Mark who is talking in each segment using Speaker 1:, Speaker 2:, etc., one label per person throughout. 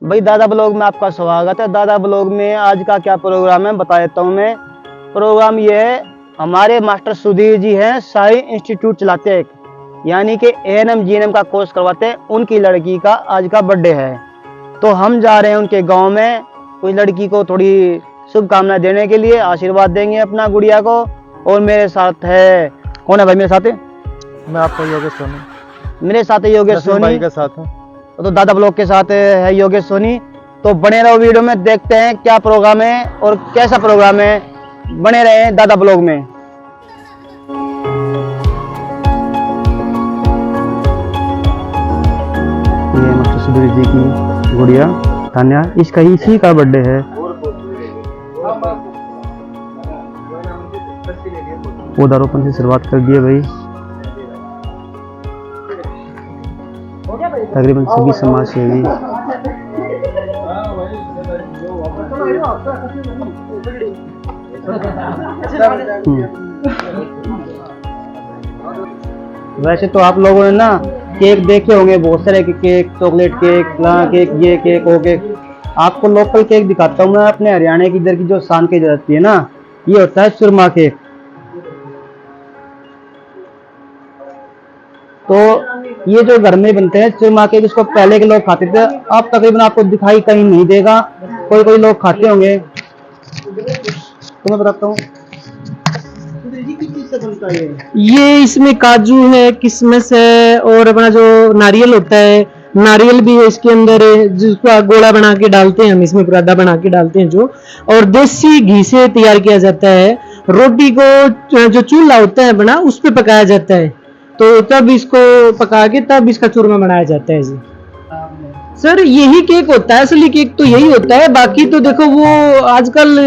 Speaker 1: भाई दादा ब्लॉग में आपका स्वागत है। दादा ब्लॉग में आज का क्या प्रोग्राम है बता देता हूँ मैं। प्रोग्राम ये है, हमारे मास्टर सुधीर जी हैं, साई इंस्टीट्यूट चलाते हैं, यानी कि एएनएम जीएनएम का कोर्स करवाते हैं। उनकी लड़की का आज का बर्थडे है, तो हम जा रहे हैं उनके गांव में कोई लड़की को थोड़ी शुभकामनाएं देने के लिए, आशीर्वाद देंगे अपना गुड़िया को। और मेरे साथ है, कौन है भाई मेरे साथ है?
Speaker 2: मैं आपका योगेश सोनी,
Speaker 1: मेरे साथ है योगेश सोनी
Speaker 2: भाई के साथ हूँ।
Speaker 1: तो दादा ब्लॉग के साथ है योगेश सोनी। तो बने रहो वीडियो में, देखते हैं क्या प्रोग्राम है और कैसा प्रोग्राम है। बने रहे दादा ब्लॉग में। ये मास्टर सुधीर जी की गुड़िया तान्या, इसका इसी का बर्थडे है। पौधारोपण से शुरुआत कर दिए भाई। तकरीबन सभी समाज सेवी वैसे तो आप लोगों ने ना केक देखे होंगे, बहुत सारे केक, चॉकलेट केक, फलाना केक, ये केक, वो केक। आपको लोकल केक दिखाता हूँ मैं, अपने हरियाणा की इधर की जो शान की जाती है ना, ये होता है सुरमा केक। तो ये जो घर में बनते हैं चूरमा केक, इसको पहले के लोग खाते थे, अब तकरीबन आपको दिखाई कहीं नहीं देगा। कोई कोई लोग खाते होंगे, तो मैं बताता हूँ
Speaker 3: ये इसमें काजू है, किशमिश है और अपना जो नारियल होता है, नारियल भी है इसके अंदर, जिसका गोला बना के डालते हैं हम, इसमें पराठा बना के डालते हैं जो, और देसी घी से तैयार किया जाता है। रोटी को जो चूल्हा होता है बना, उस पे पकाया जाता है, तो तब इसको पका के तब इसका चूरमा बनाया जाता है जी। सर यही केक होता है, असली केक तो यही होता है। बाकी तो देखो वो आजकल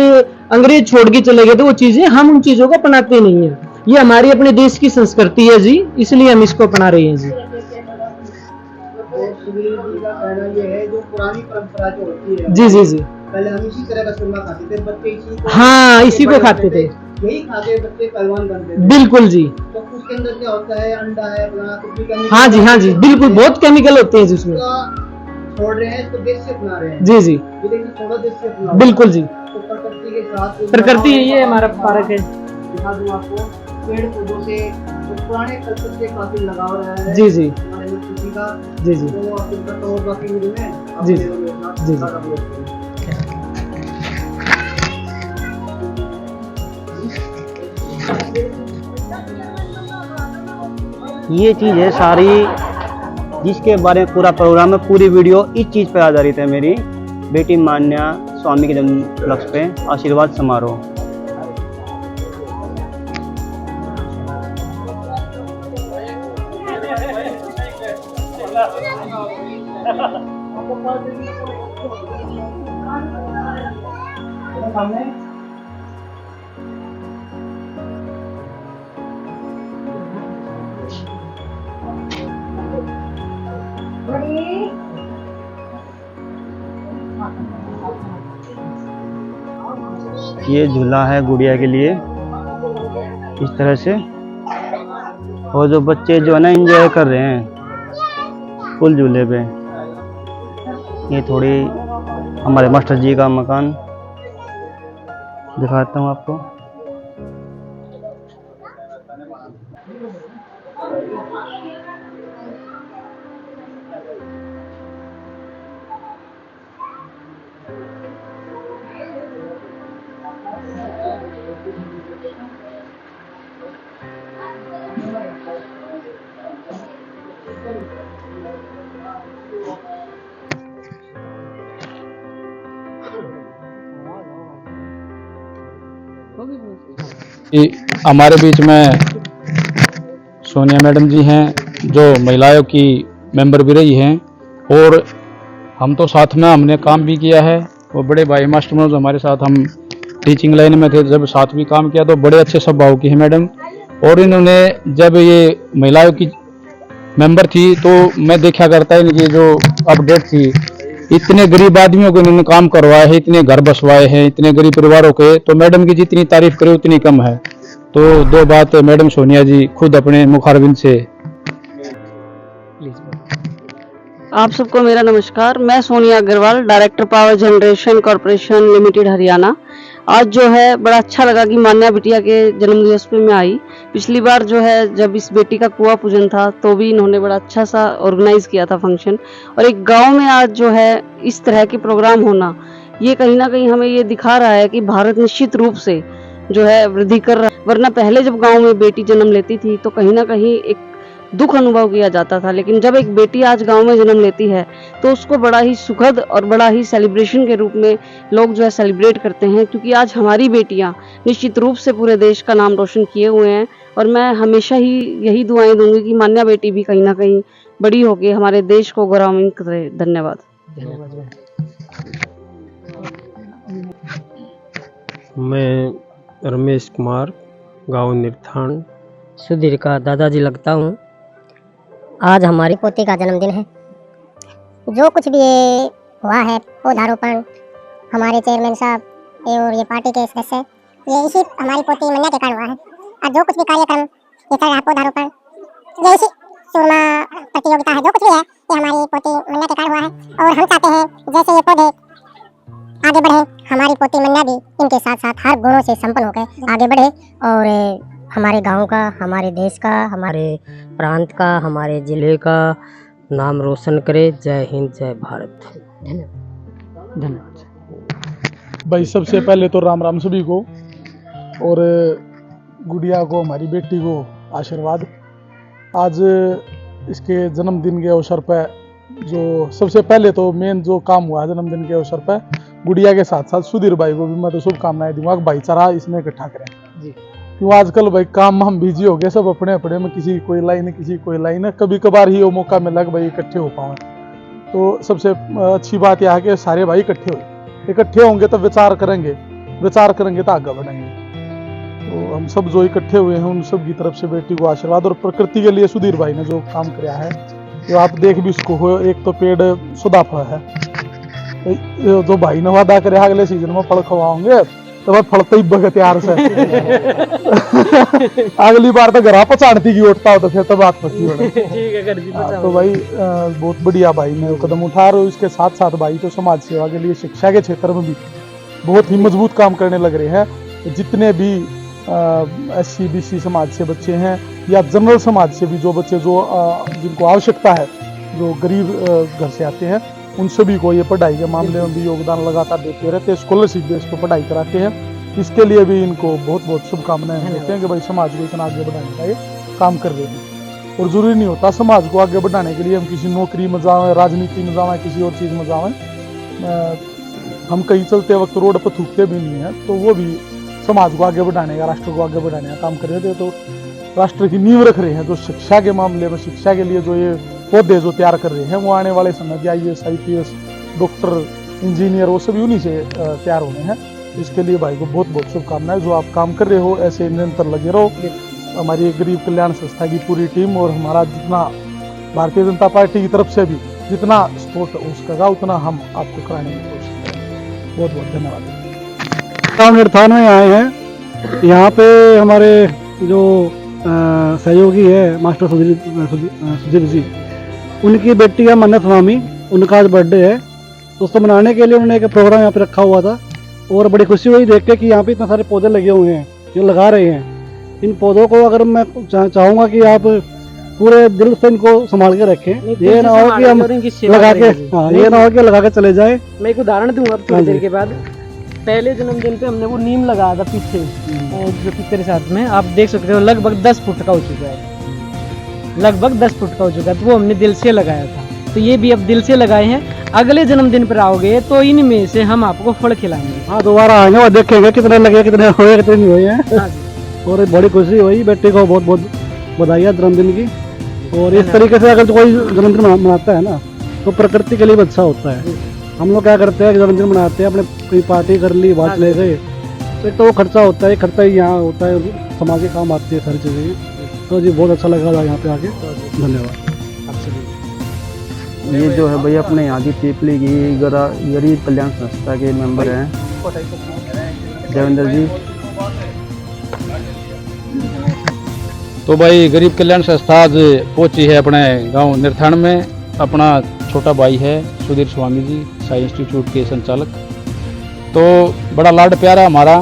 Speaker 3: अंग्रेज छोड़ के चले गए, तो वो चीजें हम उन चीजों को अपनाते नहीं है। ये हमारी अपने देश की संस्कृति है जी, इसलिए हम इसको अपना रहे हैं जी।
Speaker 1: जो पुरानी परंपरा जो होती है,
Speaker 3: जी जी जी,
Speaker 1: पहले हम इसी तरह का चूरमा खाते थे, बच्चे इसी को,
Speaker 3: हाँ इसी को खाते थे,
Speaker 1: यही खाते बच्चे पहलवान बनते थे।
Speaker 3: बिल्कुल जी।
Speaker 1: तो उसके अंदर क्या होता है, अंडा है, कुछ भी केमिकल,
Speaker 3: हाँ जी बिल्कुल, बहुत केमिकल होते हैं जिसमें।
Speaker 1: छोड़ रहे हैं, इसको देश से अपना रहे हैं।
Speaker 3: जी जी,
Speaker 1: ये देखिए थोड़ा देश से अपना,
Speaker 3: बिल्कुल जी।
Speaker 1: तो प्रकृति के साथ,
Speaker 3: प्रकृति ये हमारा पार्क है।
Speaker 1: दिखा दूं आपको, पेड़ पौधों से तो पुराने कल्चर से काफी लगाव रहा है
Speaker 3: जी जी
Speaker 1: हमारे किसी का।
Speaker 3: जी जी
Speaker 1: तो आपको पता होगा कि वीडियो में
Speaker 3: जी
Speaker 1: जी ये चीज है सारी, जिसके बारे में पूरा प्रोग्राम है, पूरी वीडियो इस चीज पर आधारित है। मेरी बेटी मान्या स्वामी के जन्म उपलक्ष्य पे आशीर्वाद समारोह। ये झूला है गुड़िया के लिए इस तरह से, और जो बच्चे जो है ना एंजॉय कर रहे हैं फुल झूले पे। ये थोड़ी हमारे मास्टर जी का मकान दिखाता हूँ आपको।
Speaker 2: हमारे बीच में सोनिया मैडम जी हैं, जो महिलाओं की मेंबर भी रही हैं, और हम तो साथ में हमने काम भी किया है। वो बड़े भाई मास्टर मनोज हमारे साथ, हम टीचिंग लाइन में थे, जब साथ भी काम किया, तो बड़े अच्छे स्वभाव की है मैडम। और इन्होंने जब ये महिलाओं की मेंबर थी, तो मैं देखा करता है इनकी जो अपडेट थी, इतने गरीब आदमियों को इन्होंने काम करवाए हैं, इतने घर बसवाए हैं, इतने गरीब परिवारों के, तो मैडम की जितनी तारीफ करे उतनी कम है। तो दो बात मैडम सोनिया जी खुद अपने मुखारबिंद से
Speaker 4: आप सबको मेरा नमस्कार। मैं Sonia Agarwal, director power generation corporation limited Haryana. आज जो है बड़ा अच्छा लगा कि मान्या बिटिया के जन्मदिवस पे मैं आई। पिछली बार जो है जब इस बेटी का कुआं पूजन था तो भी इन्होंने बड़ा अच्छा सा ऑर्गेनाइज किया था फंक्शन, और एक गांव में आज जो है इस तरह के प्रोग्राम होना, ये कहीं ना कहीं हमें ये दिखा रहा है कि भारत निश्चित रूप से जो है वृद्धि कर रहा है। वरना पहले जब गांव में बेटी जन्म लेती थी तो कहीं ना कहीं एक दुख अनुभव किया जाता था, लेकिन जब एक बेटी आज गांव में जन्म लेती है तो उसको बड़ा ही सुखद और बड़ा ही सेलिब्रेशन के रूप में लोग जो है सेलिब्रेट करते हैं, क्योंकि आज हमारी बेटियां निश्चित रूप से पूरे देश का नाम रोशन किए हुए हैं। और मैं हमेशा ही यही दुआएं दूंगी कि मान्या बेटी भी कहीं ना कहीं बड़ी होकर हमारे देश को गौरवान्वित करे। धन्यवाद।
Speaker 5: मैं रमेश कुमार, गांव निर्थान,
Speaker 6: सुधीर का दादाजी लगता हूँ। आज हमारी
Speaker 7: पोती का जन्मदिन है। जो कुछ भी ये हुआ है, पौधारोपण, हमारे चेयरमैन साहब और ये पार्टी के सदस्य, ये इसी हमारी पोती मन्या के कारण हुआ है। और जो कुछ भी कार्यक्रम ये चल रहा है, पौधारोपण, ये इसी सुरमा प्रतियोगिता है, जो कुछ भी है ये हमारी पोती मन्या के कारण हुआ है। और हम चाहते हैं जैसे ये पौधे आगे बढ़े, हमारी पोती मन्या भी इनके साथ साथ हर गुणों से संपन्न होकर आगे बढ़े और हमारे गांव का, हमारे देश का, हमारे प्रांत का, हमारे जिले का नाम रोशन करे। जय हिंद, जय भारत।
Speaker 8: धन्यवाद भाई। सबसे पहले तो राम राम सभी को, और गुड़िया को, हमारी बेटी को आशीर्वाद। आज इसके जन्मदिन के अवसर पर जो सबसे पहले तो मेन जो काम हुआ है जन्मदिन के अवसर पर, गुड़िया के साथ साथ सुधीर भाई को भी मैं तो शुभकामनाएं दूंगा कि भाईचारा इसमें इकट्ठा करें जी। क्यों आजकल भाई काम हम बिजी हो गए, सब अपने अपने में, किसी कोई लाइन, किसी कोई लाइन है। कभी कभार ही वो मौका मिला कि भाई इकट्ठे हो पाए। तो सबसे अच्छी बात यह है कि सारे भाई इकट्ठे होंगे तो विचार करेंगे तो आगे बढ़ेंगे। तो हम सब जो इकट्ठे हुए हैं उन सब की तरफ से बेटी को आशीर्वाद। और प्रकृति के लिए सुधीर भाई ने जो काम किया है, जो आप देख भी उसको हो, एक तो पेड़ सुधा फल है, जो भाई ने वादा करे अगले सीजन में फल खवाओगे तो मैं फलते ही बगत यार से अगली बार तो घरा पचाड़ती की उठता हो तो फिर तो बात पक्की हो। तो भाई बहुत बढ़िया भाई ने कदम उठा रहे हो। इसके साथ साथ भाई तो समाज सेवा के लिए, शिक्षा के क्षेत्र में भी बहुत ही मजबूत काम करने लग रहे हैं। जितने भी SC BC समाज से बच्चे हैं या जनरल समाज से भी जो बच्चे जो जिनको आवश्यकता है, जो गरीब घर से आते हैं, उन सभी को ये पढ़ाई के मामले में भी योगदान लगातार देते रहते हैं। स्कॉलरशिप बेस पर पढ़ाई कराते हैं। इसके लिए भी इनको बहुत बहुत शुभकामनाएं देते हैं कि भाई समाज को इतना आगे बढ़ाने का ये काम कर रहे हैं। और जरूरी नहीं होता समाज को आगे बढ़ाने के लिए हम किसी नौकरी में जाएं, राजनीति में जाएं, किसी और चीज़ में जाएं। हम कहीं चलते वक्त रोड पर थूकते भी नहीं है, तो वो भी समाज को आगे बढ़ाने का, राष्ट्र को आगे बढ़ाने का काम कर रहे थे। तो राष्ट्र की नींव रख रहे हैं। जो शिक्षा के मामले में, शिक्षा के लिए जो ये पौधे जो तैयार कर रहे हैं, वो आने वाले समय के IAS IPS डॉक्टर, इंजीनियर, वो सभी उन्हीं से तैयार होने हैं। इसके लिए भाई को बहुत बहुत शुभकामनाएं। जो आप काम कर रहे हो ऐसे निरंतर लगे रहो। हमारी गरीब कल्याण संस्था की पूरी टीम और हमारा जितना भारतीय जनता पार्टी की तरफ से भी जितना सपोर्ट हो सकेगा उतना हम आपको कराने की कोशिश करेंगे। बहुत बहुत धन्यवाद।
Speaker 9: गाँव निर्थान में आए हैं। यहाँ पे हमारे जो सहयोगी है मास्टर सुधीर जी, उनकी बेटी है मन्नत स्वामी, उनका आज बर्थडे है। तो उसको मनाने के लिए उन्होंने एक प्रोग्राम यहाँ पे रखा हुआ था, और बड़ी खुशी हुई देख के कि यहाँ पे इतने सारे पौधे लगे हुए हैं, जो लगा रहे हैं। इन पौधों को अगर मैं चाहूँगा कि आप पूरे दिल से इनको संभाल के रखें, ये ना हो कि हम लगा के, हाँ, ये ना हो कि लगा के चले जाए।
Speaker 3: मैं एक उदाहरण दूंगा थोड़ी देर के बाद। पहले जन्मदिन पे हमने वो नीम लगाया था पीछे, जो पिक्चर साथ में आप देख सकते हो, लगभग 10 फुट का हो चुका है, लगभग 10 फुट का हो चुका है। तो वो हमने दिल से लगाया था, तो ये भी अब दिल से लगाए हैं। अगले जन्मदिन पर आओगे तो इनमें से हम आपको फल खिलाएंगे।
Speaker 9: हाँ, दोबारा आएंगे और देखेंगे कितने लगे, कितने हुए, कितने नहीं हुए हैं। और बड़ी खुशी हुई। बेटी को बहुत बहुत बधाई जन्मदिन की। और इस तरीके से अगर कोई जन्मदिन मनाता है ना, तो प्रकृति के लिए भी अच्छा होता है। हम लोग क्या करते हैं, जन्मदिन मनाते हैं, अपने कोई पार्टी कर ली, बात ले गए, तो वो खर्चा होता है, खर्चा ही यहाँ होता है, समाज के काम आती है सारी चीज़ें। तो जी बहुत अच्छा लगा था यहाँ पे आके। धन्यवाद।
Speaker 1: ये जो है भैया अपने यहाँ की पीपली की गरीब कल्याण संस्था के मेंबर हैं देवेंद्र जी।
Speaker 2: तो भाई गरीब कल्याण संस्था आज पहुंची है अपने गांव निर्थान में अपना छोटा भाई है सुधीर स्वामी जी, साई इंस्टीट्यूट के संचालक। तो बड़ा लाड प्यारा हमारा।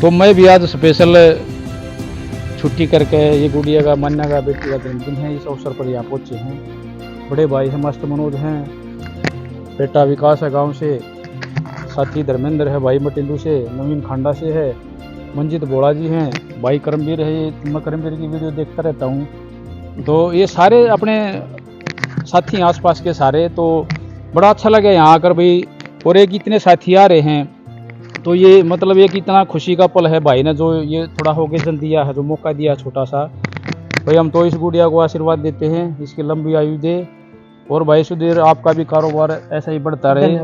Speaker 2: तो मैं भी आज स्पेशल छुट्टी करके ये गुड़िया का मन्ना का बेटी का जन्मदिन है, इस अवसर पर यहाँ पहुँचे हैं। बड़े भाई है मस्त मनोज हैं, बेटा विकास है गांव से, साथी धर्मेंद्र है भाई मटिंदू से, नवीन खांडा से है, मंजित बोड़ा जी हैं, भाई करमवीर है। मैं करमवीर की वीडियो देखता रहता हूँ। तो ये सारे अपने साथी आसपास के सारे, तो बड़ा अच्छा लगा यहाँ आकर भाई। और एक इतने साथी आ रहे हैं, तो ये मतलब एक इतना खुशी का पल है भाई ने जो ये थोड़ा ओकेजन दिया है, जो मौका दिया छोटा सा। भाई हम तो इस गुड़िया को आशीर्वाद देते हैं, इसकी लंबी आयु दे। और भाई सुधीर आपका भी कारोबार ऐसा ही बढ़ता रहे,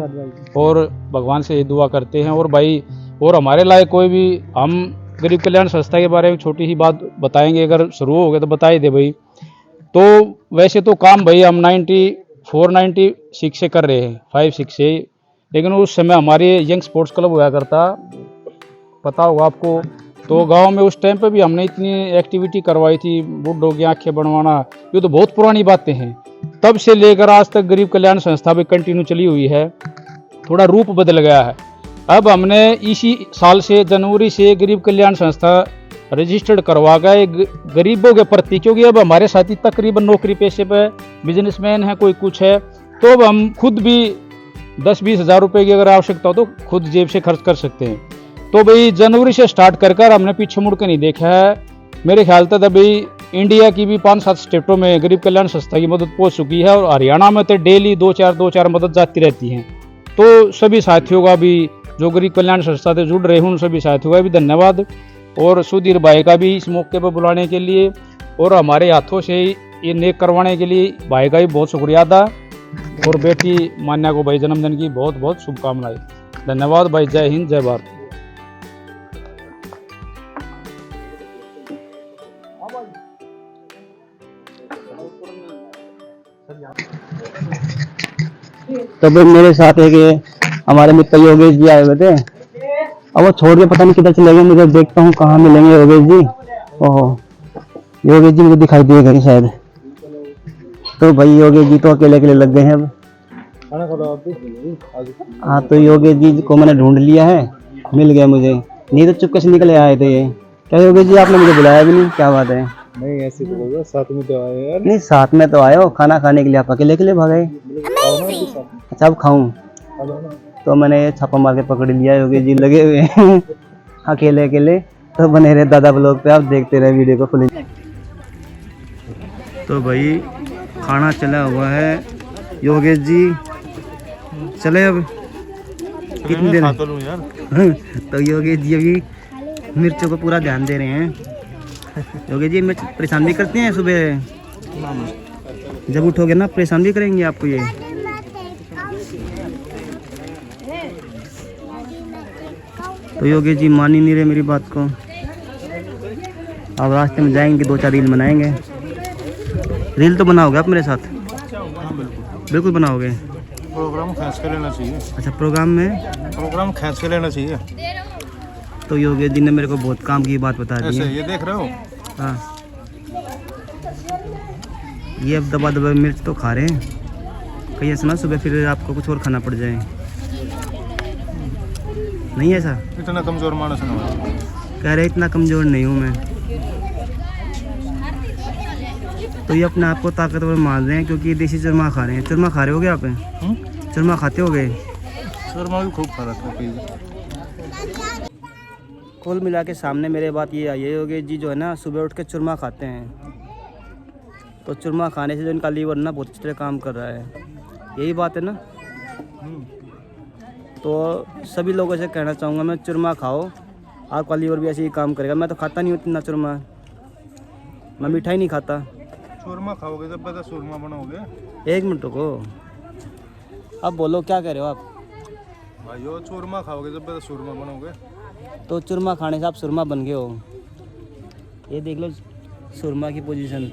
Speaker 2: और भगवान से ये दुआ करते हैं। और भाई और हमारे लायक कोई भी, हम गरीब कल्याण संस्था के बारे में छोटी ही बात बताएंगे, अगर शुरू हो गए तो बता ही दे भाई। तो वैसे तो काम भाई हम 94-96 से कर रहे हैं, 5-6 से, लेकिन उस समय हमारे यंग स्पोर्ट्स क्लब हुआ करता, पता होगा आपको। तो गांव में उस टाइम पे भी हमने इतनी एक्टिविटी करवाई थी, बुड्ढों की आंखें बनवाना, ये तो बहुत पुरानी बातें हैं। तब से लेकर आज तक गरीब कल्याण संस्था भी कंटिन्यू चली हुई है, थोड़ा रूप बदल गया है। अब हमने इसी साल से जनवरी से गरीब कल्याण संस्था रजिस्टर्ड करवा गए गरीबों के प्रति, क्योंकि अब हमारे साथी तकरीबन नौकरी पेशे पे बिजनेसमैन है, कोई कुछ है, तो अब हम खुद भी 10-20 हज़ार रुपये की अगर आवश्यकता हो तो खुद जेब से खर्च कर सकते हैं। तो भाई जनवरी से स्टार्ट कर हमने पीछे मुड़ के नहीं देखा है। मेरे ख्याल तक अभी इंडिया की भी 5-7 स्टेटों में गरीब कल्याण संस्था की मदद पहुंच चुकी है, और हरियाणा में तो डेली 2-4 मदद जाती रहती हैं। तो सभी साथियों का भी, जो गरीब कल्याण संस्था से जुड़ रहे हैं, उन सभी साथियों का भी धन्यवाद। और सुधीर भाई का भी इस मौके पर बुलाने के लिए और हमारे हाथों से ये नेक करवाने के लिए भाई का भी बहुत शुक्रिया अदा। और बेटी मान्या को भाई जन्मदिन की बहुत बहुत शुभकामनाएं। धन्यवाद भाई। जय हिंद, जय भारत।
Speaker 1: तो भाई मेरे साथ एक ये हमारे मित्र योगेश जी आए हुए थे, अब वो छोड़ के पता नहीं किधर चले गए। मुझे देखता हूँ कहाँ मिलेंगे योगेश जी। ओह, योगेश जी मुझे दिखाई दिए गए शायद। तो भाई योगेश जी तो अकेले अकेले लग गए हैं अब। हाँ, तो योगेश जी को मैंने ढूंढ लिया है, मिल गए मुझे, नहीं तो चुपके से निकले आए थे ये। क्या योगेश जी आपने मुझे बुलाया भी नहीं, क्या बात है?
Speaker 8: नहीं ऐसे बोलोगे, साथ में तो आए यार।
Speaker 1: नहीं साथ में तो आए हो, खाना खाने के लिए आप अकेले अकेले भागे। अच्छा अब खाऊं? तो मैंने छापा मार के पकड़ लिया, योगेश जी लगे हुए हैं अकेले अकेले। तो बने रहे दादा ब्लॉग पे, आप देखते रहे वीडियो को फुल। तो भाई खाना चला हुआ है, योगेश जी चले अब कितने दिन तो योगेश जी अभी मिर्चों को पूरा ध्यान दे रहे हैं। योगेश जी मिर्च परेशान भी करते हैं, सुबह जब उठोगे ना परेशान भी करेंगे आपको ये। तो योगेश जी मान ही नहीं रहे मेरी बात को। अब रास्ते में जाएंगे, 2-4 रील बनाएंगे। रील तो बनाओगे आप मेरे साथ? बिल्कुल बनाओगे।
Speaker 8: प्रोग्राम खींच के लेना चाहिए।
Speaker 1: अच्छा, प्रोग्राम
Speaker 8: खींच के लेना चाहिए।
Speaker 1: तो योगेश जी ने मेरे को बहुत काम की बात बता दी है।
Speaker 8: ये देख रहे हो?
Speaker 1: हाँ, ये अब दबा दबा मिर्च तो खा रहे हैं, कहीं ऐसा ना सुबह फिर आपको कुछ और खाना पड़ जाए। नहीं ऐसा?
Speaker 8: इतना कमजोर मानस नहीं
Speaker 1: कह रहे, इतना कमजोर नहीं हूँ मैं। तो ये अपने आप को ताकतवर मान रहे हैं क्योंकि देसी चूरमा खा रहे हैं। चूरमा खा रहे होगे आप? चूरमा खाते होगे?
Speaker 8: चूरमा भी खूब खा रहा था।
Speaker 1: कुल मिला के सामने मेरे बात ये आई है, योगेश जी जो है ना सुबह उठ के चूरमा खाते हैं। तो चूरमा खाने से जो इनका लीवर ना बहुत अच्छी तरह काम कर रहा है, यही बात है ना। तो सभी लोगों से कहना चाहूँगा मैं, चूरमा खाओ, आपका लीवर भी ऐसे ही काम करेगा। मैं तो खाता नहीं हूँ इतना चूरमा, मैं मिठाई नहीं खाता।
Speaker 8: चूरमा खाओगे जब पता चूरमा बनाओगे।
Speaker 1: 1 मिनट को अब बोलो क्या कह रहे हो आप?
Speaker 8: भाइयों चूरमा खाओगे जब पता चूरमा बनाओगे।
Speaker 1: तो चूरमा खाने से आप सुरमा बन गए हो। ये देख लो सुरमा की पोजीशन